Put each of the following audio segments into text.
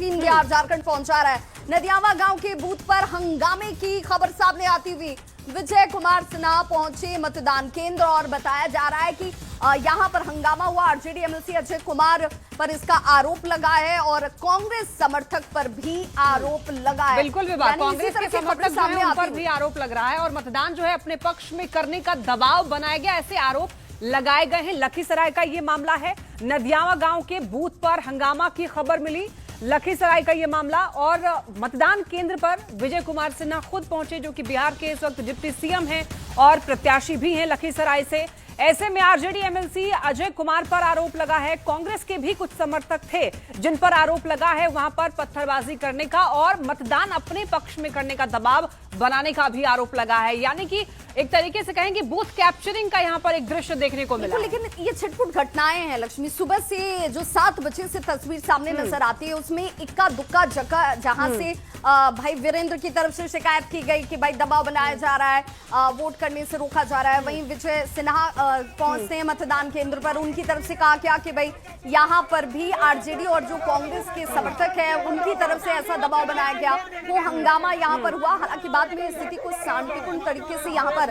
18 बिहार झारखंड पहुंचा रहा है। नदियावा गांव के बूथ पर हंगामे की खबर सामने आती हुई विजय कुमार सिन्हा पहुंचे मतदान केंद्र और बताया जा रहा है कि यहां पर हंगामा हुआ। आरजेडी एमएलसी अजय कुमार पर इसका आरोप लगा है और कांग्रेस समर्थक पर भी आरोप लगा है। बिल्कुल विवाद, कांग्रेस के समर्थक सामने उन पर भी आरोप लग रहा है और मतदान जो है अपने पक्ष में करने का दबाव बनाया गया, ऐसे आरोप लगाए गए हैं। लखीसराय का ये मामला है, नदियावा गांव के बूथ पर हंगामा की खबर मिली, लखीसराय का ये मामला। और मतदान केंद्र पर विजय कुमार सिन्हा खुद पहुंचे, जो कि बिहार के इस वक्त डिप्टी सीएम हैं और प्रत्याशी भी हैं लखीसराय से। ऐसे में आरजेडी एमएलसी अजय कुमार पर आरोप लगा है। कांग्रेस के भी कुछ समर्थक थे जिन पर आरोप लगा है वहां पर पत्थरबाजी करने का और मतदान अपने पक्ष में करने का दबाव बनाने का भी आरोप लगा है। यानी कि एक तरीके से कहें कि बूथ कैप्चरिंग का यहां पर एक दृश्य देखने को मिला। लेकिन ये छिटपुट घटनाएं हैं लक्ष्मी। सुबह से जो 7 बजे से तस्वीर सामने नजर आती है उसमें इक्का दुक्का जगह जहां से भाई वीरेंद्र की तरफ से शिकायत की गई कि भाई दबाव बनाया जा रहा है, वोट करने से रोका जा रहा है। वहीं विजय सिन्हा पहुंचते हैं मतदान केंद्र पर, उनकी तरफ से कहा क्या कि भाई यहाँ पर भी आरजेडी और जो कांग्रेस के समर्थक हैं उनकी तरफ से ऐसा दबाव बनाया गया, वो हंगामा यहाँ पर हुआ। हालांकि बाद में स्थिति को शांतिपूर्ण तरीके से यहाँ पर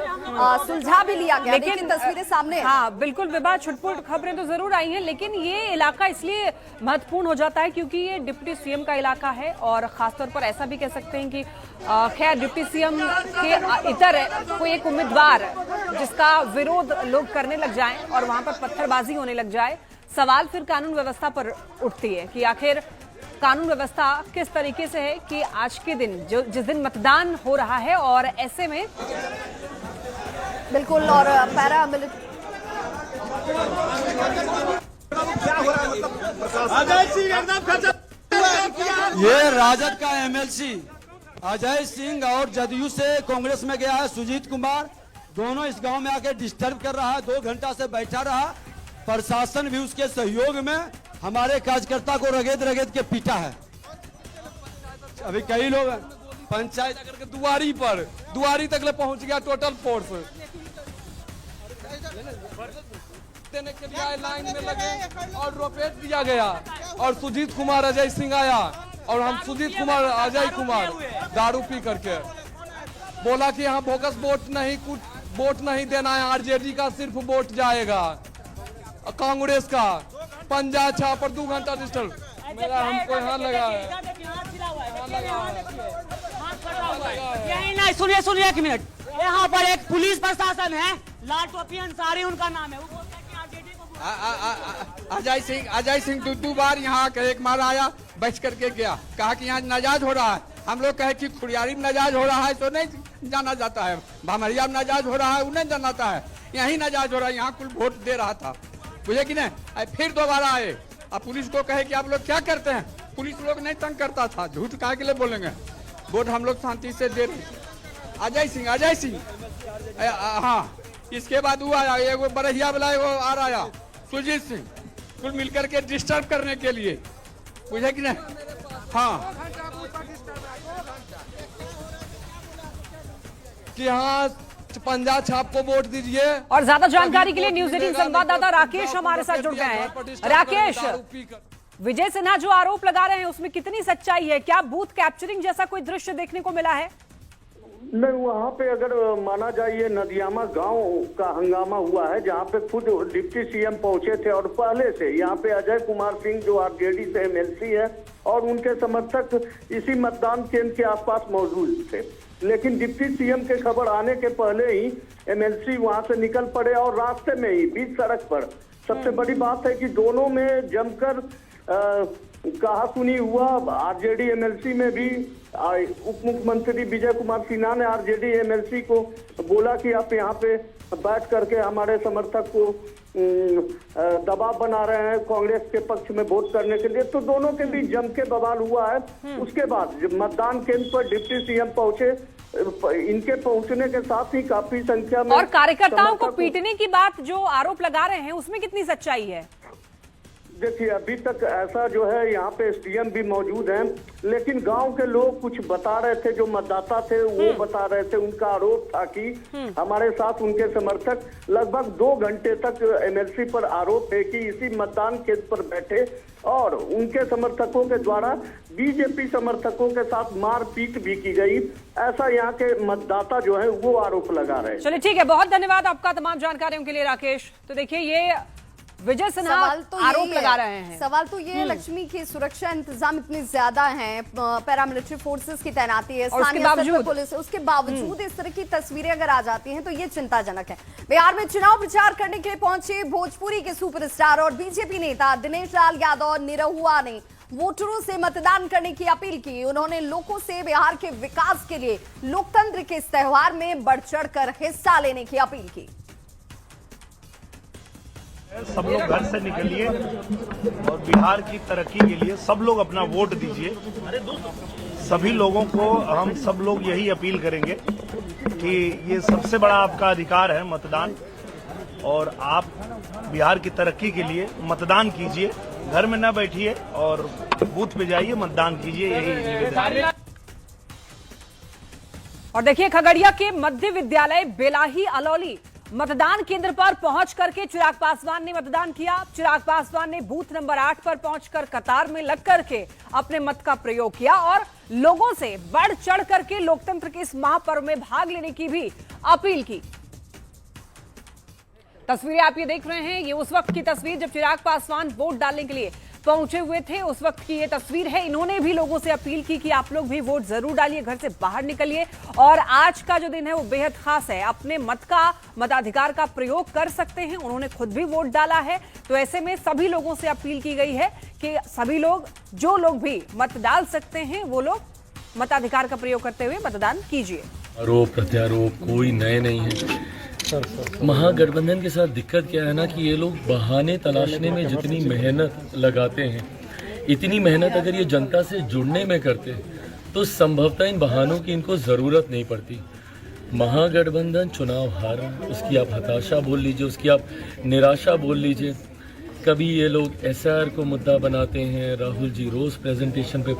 सुलझा भी लिया गया, लेकिन तस्वीरें सामने। हाँ बिल्कुल विवाद, छुटपुट खबरें तो जरूर आई हैं, लेकिन ये इलाका इसलिए महत्वपूर्ण हो जाता है क्योंकि ये डिप्टी सीएम का इलाका है और खासतौर पर ऐसा भी कह सकते हैं कि खैर डिप्टी सीएम के इतर कोई एक उम्मीदवार जिसका विरोध लोग करने लग जाएं और वहां पर पत्थरबाजी होने लग जाए, सवाल फिर कानून व्यवस्था पर उठती है कि आखिर कानून व्यवस्था किस तरीके से है कि आज के दिन जिस दिन मतदान हो रहा है और ऐसे में बिल्कुल। और पैरा ये राजद का एमएलसी अजय सिंह और जदयू से कांग्रेस में गया है सुजीत कुमार, दोनों इस गांव में आके डिस्टर्ब कर रहा है। 2 घंटा से बैठा रहा, प्रशासन भी उसके सहयोग में हमारे कार्यकर्ता को रगेद रगेद के पीटा है। अभी कई लोग पंचायत करके दुआरी तक ले पहुंच गया टोटल फोर्स देने के लिए लाइन में लगे और रोपेट दिया गया और सुजीत कुमार अजय सिंह आया और हम सुजीत कुमार अजय कुमार दारू पी करके बोला कि यहाँ बोगस वोट नहीं देना है, आरजेडी का सिर्फ वोट जाएगा, कांग्रेस का पंजा छा पर 2 घंटा डिस्टर्ब मेरा हमको यहाँ लगा है। यही नहीं, सुनिए 1 मिनट। यहाँ पर एक पुलिस प्रशासन है, लाल टोपी अंसारी उनका नाम है। अजय सिंह 2 बार यहाँ आकर एक मार आया, बैठ करके गया, कहा कि यहाँ नाजाज हो रहा है। हम लोग कहे कि खुरियारी में नाजाज हो रहा है तो नहीं जाना जाता है, भामरिया में नाजाज हो रहा है उन्हें जानाता है, यही नाजाज हो रहा है, यहाँ कुल वोट दे रहा था, बुझे कि नहीं। फिर दोबारा आए, अब पुलिस को कहे कि आप लोग क्या करते हैं, पुलिस लोग नहीं तंग करता था, झूठ काहे के लिए बोलेंगे, वोट हम लोग शांति से दे रहे। अजय सिंह हाँ, इसके बाद वो आया एगो बरहिया वाला एगो आ रहा सुजीत सिंह, कुल मिलकर के डिस्टर्ब करने के लिए, बुझे कि नहीं। हाँ कि हाँ पंजा छाप को वोट दीजिए। और ज्यादा जानकारी के लिए न्यूज 18 संवाददाता राकेश हमारे साथ जुड़ गए हैं। राकेश, विजय सिन्हा जो आरोप लगा रहे हैं उसमें कितनी सच्चाई है? क्या बूथ कैप्चरिंग जैसा कोई दृश्य देखने को मिला है? नहीं, वहाँ पे अगर माना जाए ये नदियामा गांव का हंगामा हुआ है जहाँ पे खुद डिप्टी सीएम पहुंचे थे और पहले से यहाँ पे अजय कुमार सिंह जो आरजेडी से एमएलसी है और उनके समर्थक इसी मतदान केंद्र के आसपास मौजूद थे। लेकिन डिप्टी सीएम के खबर आने के पहले ही एमएलसी वहाँ से निकल पड़े और रास्ते में ही बीच सड़क पर सबसे बड़ी बात है कि दोनों में जमकर कहा सुनी हुआ। आरजेडी एमएलसी में भी उप मुख्यमंत्री विजय कुमार सिन्हा ने आरजेडी एमएलसी को बोला कि आप यहाँ पे बैठ करके हमारे समर्थक को दबाव बना रहे हैं कांग्रेस के पक्ष में वोट करने के लिए, तो दोनों के बीच जम के बवाल हुआ है। उसके बाद जब मतदान केंद्र पर डिप्टी सीएम पहुंचे, इनके पहुंचने के साथ ही काफी संख्या में और कार्यकर्ताओं को पीटने की बात जो आरोप लगा रहे हैं उसमें कितनी सच्चाई है? देखिए, अभी तक ऐसा जो है यहाँ पे एसडीएम भी मौजूद हैं, लेकिन गांव के लोग कुछ बता रहे थे, जो मतदाता थे वो बता रहे थे। उनका आरोप था कि हमारे साथ उनके समर्थक लगभग 2 घंटे तक एमएलसी पर आरोप है कि इसी मतदान केंद्र पर बैठे और उनके समर्थकों के द्वारा बीजेपी समर्थकों के साथ मारपीट भी की गई। ऐसा यहाँ के मतदाता जो है वो आरोप लगा रहे हैं। चलिए ठीक है, बहुत धन्यवाद आपका तमाम जानकारियों के लिए राकेश। तो देखिए, ये विजय सिन्हा आरोप लगा रहे हैं। सवाल तो ये है लक्ष्मी की सुरक्षा इंतजाम इतने ज्यादा हैं, पैरामिलिट्री फोर्सेस की तैनाती है, स्थानीय स्तर पर पुलिस है, उसके बावजूद इस तरह की तस्वीरें अगर आ जाती हैं तो ये चिंताजनक है। बिहार में चुनाव प्रचार करने के लिए पहुंचे भोजपुरी के सुपरस्टार और बीजेपी नेता दिनेश लाल यादव निरहुआ ने वोटरों से मतदान करने की अपील की। उन्होंने लोगों से बिहार के विकास के लिए लोकतंत्र के इस त्योहार में बढ़ चढ़कर हिस्सा लेने की अपील की। सब लोग घर से निकलिए और बिहार की तरक्की के लिए सब लोग अपना वोट दीजिए। सभी लोगों को हम सब लोग यही अपील करेंगे कि ये सबसे बड़ा आपका अधिकार है मतदान, और आप बिहार की तरक्की के लिए मतदान कीजिए, घर में न बैठिए और बूथ पे जाइए, मतदान कीजिए, यही निवेदन है। और देखिए, खगड़िया के मध्य विद्यालय बेलाही अलौली मतदान केंद्र पर पहुंच करके चिराग पासवान ने मतदान किया। चिराग पासवान ने बूथ नंबर 8 पर पहुंचकर कतार में लग करके अपने मत का प्रयोग किया और लोगों से बढ़ चढ़ करके लोकतंत्र के इस महापर्व में भाग लेने की भी अपील की। तस्वीरें आप ये देख रहे हैं, ये उस वक्त की तस्वीर जब चिराग पासवान वोट डालने के लिए पहुंचे हुए थे, उस वक्त की ये तस्वीर है। इन्होंने भी लोगों से अपील की कि आप लोग भी वोट जरूर डालिए, घर से बाहर निकलिए और आज का जो दिन है वो बेहद खास है। अपने मताधिकार का प्रयोग कर सकते हैं। उन्होंने खुद भी वोट डाला है, तो ऐसे में सभी लोगों से अपील की गई है कि सभी लोग, जो लोग भी मत डाल सकते हैं, वो लोग मताधिकार का प्रयोग करते हुए मतदान कीजिए। आरोप प्रत्यारोप कोई नए नहीं है। महागठबंधन के साथ दिक्कत क्या है ना कि ये लोग बहाने तलाशने में जितनी मेहनत लगाते हैं, इतनी मेहनत अगर ये जनता से जुड़ने में करते तो संभवतः इन बहानों की इनको ज़रूरत नहीं पड़ती। महागठबंधन चुनाव हारा, उसकी आप हताशा बोल लीजिए, उसकी आप निराशा बोल लीजिए। कभी ये लोग एसआर को मुद्दा बनाते हैं, राहुल जी रोज प्रेजेंटेशन पे